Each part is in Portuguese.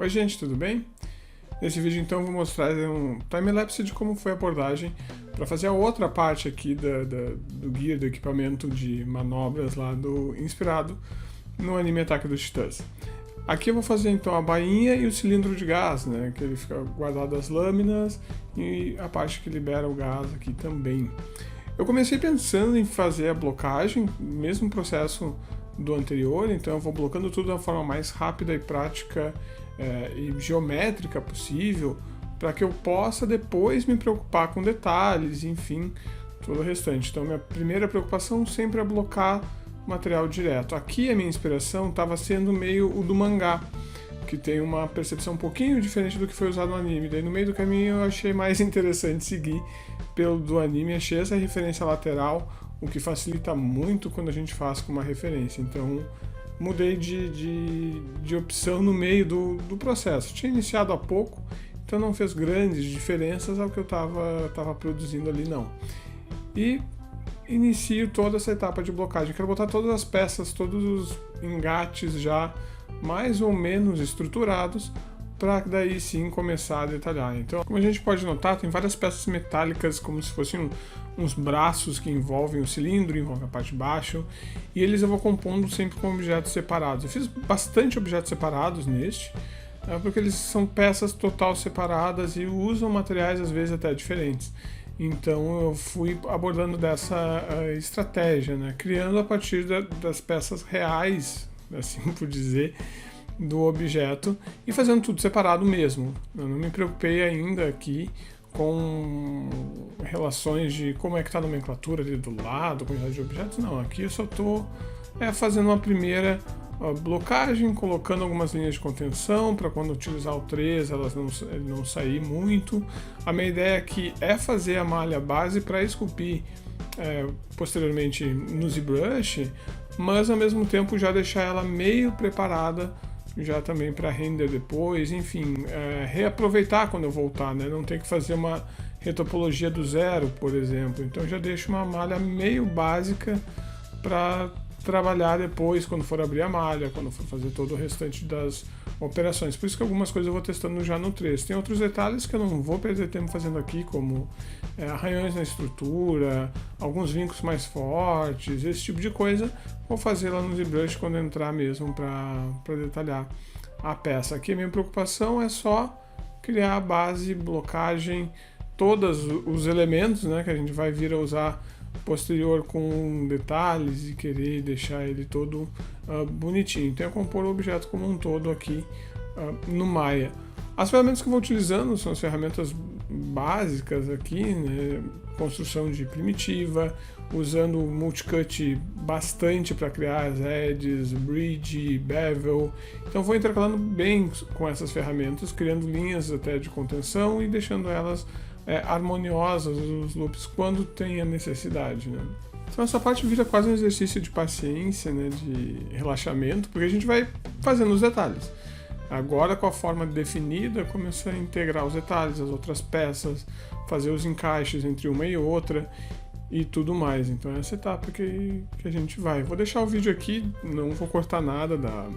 Oi gente, tudo bem? Nesse vídeo então eu vou mostrar um time-lapse de como foi a abordagem para fazer a outra parte aqui do gear, do equipamento de manobras lá inspirado no anime Ataque dos Titãs. Aqui eu vou fazer então a bainha e o cilindro de gás, né, que ele fica guardado as lâminas e a parte que libera o gás aqui também. Eu comecei pensando em fazer a blocagem, mesmo processo do anterior, então eu vou blocando tudo da forma mais rápida e prática e geométrica possível, para que eu possa depois me preocupar com detalhes, enfim, todo o restante. Então minha primeira preocupação sempre é blocar material direto. Aqui a minha inspiração estava sendo meio o do mangá, que tem uma percepção um pouquinho diferente do que foi usado no anime. Daí no meio do caminho eu achei mais interessante seguir pelo do anime, achei essa referência lateral, o que facilita muito quando a gente faz com uma referência. Então mudei de opção no meio do processo. Tinha iniciado há pouco, então não fez grandes diferenças ao que eu estava produzindo ali não. E inicio toda essa etapa de blocagem. Quero botar todas as peças, todos os engates já mais ou menos estruturados, para daí sim começar a detalhar. Então, como a gente pode notar, tem várias peças metálicas, como se fossem uns braços que envolvem o cilindro, envolvem a parte de baixo, e eles eu vou compondo sempre com objetos separados. Eu fiz bastante objetos separados neste, porque eles são peças total separadas e usam materiais às vezes até diferentes. Então eu fui abordando dessa estratégia, né? Criando a partir das peças reais, assim por dizer, do objeto e fazendo tudo separado mesmo. Eu não me preocupei ainda aqui com relações de como é que está a nomenclatura ali do lado, quantidade de objetos, não. Aqui eu só estou fazendo uma primeira blocagem, colocando algumas linhas de contenção para quando utilizar o 3 elas não sair muito. A minha ideia aqui é fazer a malha base para esculpir posteriormente no ZBrush, mas ao mesmo tempo já deixar ela meio preparada já também para render depois, enfim, reaproveitar quando eu voltar, né? Não ter que fazer uma retopologia do zero, por exemplo. Então já deixo uma malha meio básica para trabalhar depois, quando for abrir a malha, quando for fazer todo o restante das operações. Por isso que algumas coisas eu vou testando já no 3. Tem outros detalhes que eu não vou perder tempo fazendo aqui, como arranhões na estrutura, alguns vincos mais fortes, esse tipo de coisa. Vou fazer lá no ZBrush quando entrar mesmo para detalhar a peça. Aqui a minha preocupação é só criar a base, blocagem, todos os elementos, né, que a gente vai vir a usar posterior com detalhes e querer deixar ele todo bonitinho. Então eu compor o objeto como um todo aqui no Maya. As ferramentas que eu vou utilizando são as ferramentas básicas aqui, né? Construção de primitiva, usando o multicut bastante para criar as edges, bridge, bevel. Então vou intercalando bem com essas ferramentas, criando linhas até de contenção e deixando elas harmoniosas, os loops, quando tem a necessidade, né? Então essa parte vira quase um exercício de paciência, né, de relaxamento, porque a gente vai fazendo os detalhes. Agora, com a forma definida, começa a integrar os detalhes, as outras peças, fazer os encaixes entre uma e outra e tudo mais. Então essa etapa que a gente vai. Vou deixar o vídeo aqui, não vou cortar nada da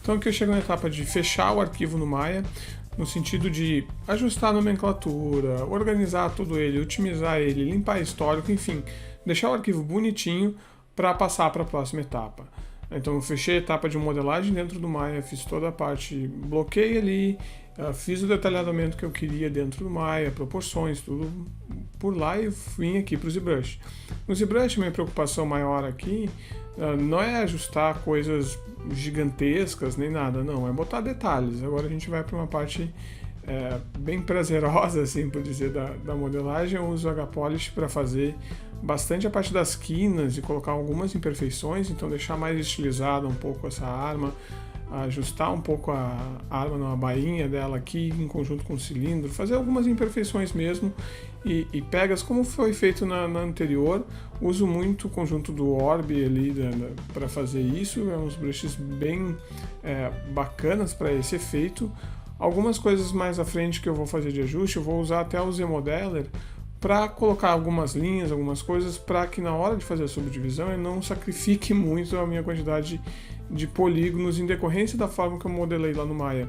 Então aqui eu chego na etapa de fechar o arquivo no Maya, no sentido de ajustar a nomenclatura, organizar todo ele, otimizar ele, limpar histórico, enfim, deixar o arquivo bonitinho para passar para a próxima etapa. Então eu fechei a etapa de modelagem dentro do Maya, fiz toda a parte, bloqueei ali, fiz o detalhamento que eu queria dentro do Maya, proporções, tudo por lá e vim aqui para o ZBrush. No ZBrush, minha preocupação maior aqui não é ajustar coisas gigantescas nem nada, não, é botar detalhes. Agora a gente vai para uma parte bem prazerosa, assim por dizer, da modelagem. Eu uso o HPolish para fazer bastante a parte das quinas e colocar algumas imperfeições, então deixar mais estilizada um pouco essa arma, ajustar um pouco a arma, a bainha dela aqui em conjunto com o cilindro, fazer algumas imperfeições mesmo e pegas como foi feito na anterior. Uso muito o conjunto do Orb ali para fazer isso, é uns brushes bem bacanas para esse efeito. Algumas coisas mais à frente que eu vou fazer de ajuste, eu vou usar até o Z-Modeler para colocar algumas linhas, algumas coisas, para que na hora de fazer a subdivisão eu não sacrifique muito a minha quantidade de polígonos em decorrência da forma que eu modelei lá no Maya.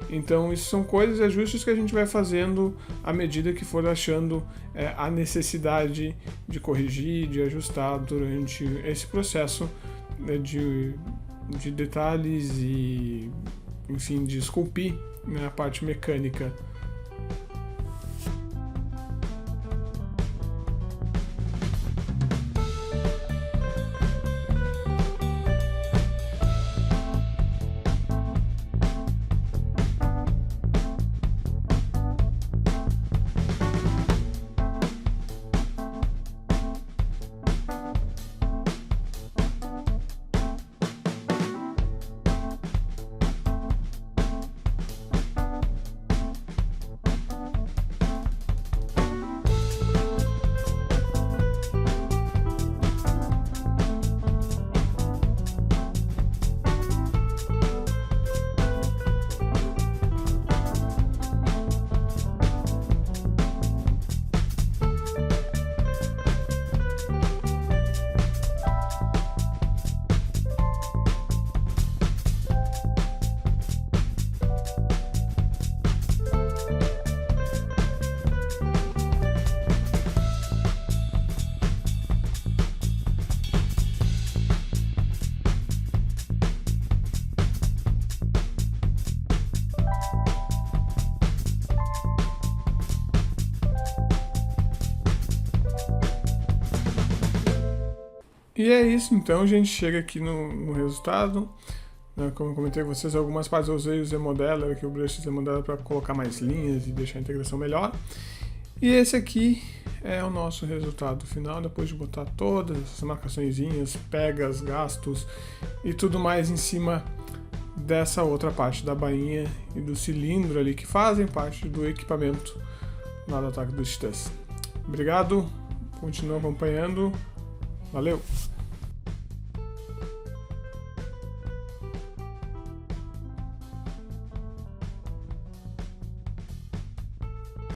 Então isso são coisas e ajustes que a gente vai fazendo à medida que for achando a necessidade de corrigir, de ajustar durante esse processo de detalhes e, enfim, de esculpir a parte mecânica. E é isso, então a gente chega aqui no resultado. Como eu comentei com vocês, algumas partes eu usei o Z-Modeler, aqui o brush Z-Modeler, para colocar mais linhas e deixar a integração melhor. E esse aqui é o nosso resultado final, depois de botar todas essas marcaçõezinhas, pegas, gastos e tudo mais em cima dessa outra parte da bainha e do cilindro ali, que fazem parte do equipamento lá do Ataque dos Titãs. Obrigado, continua acompanhando, valeu!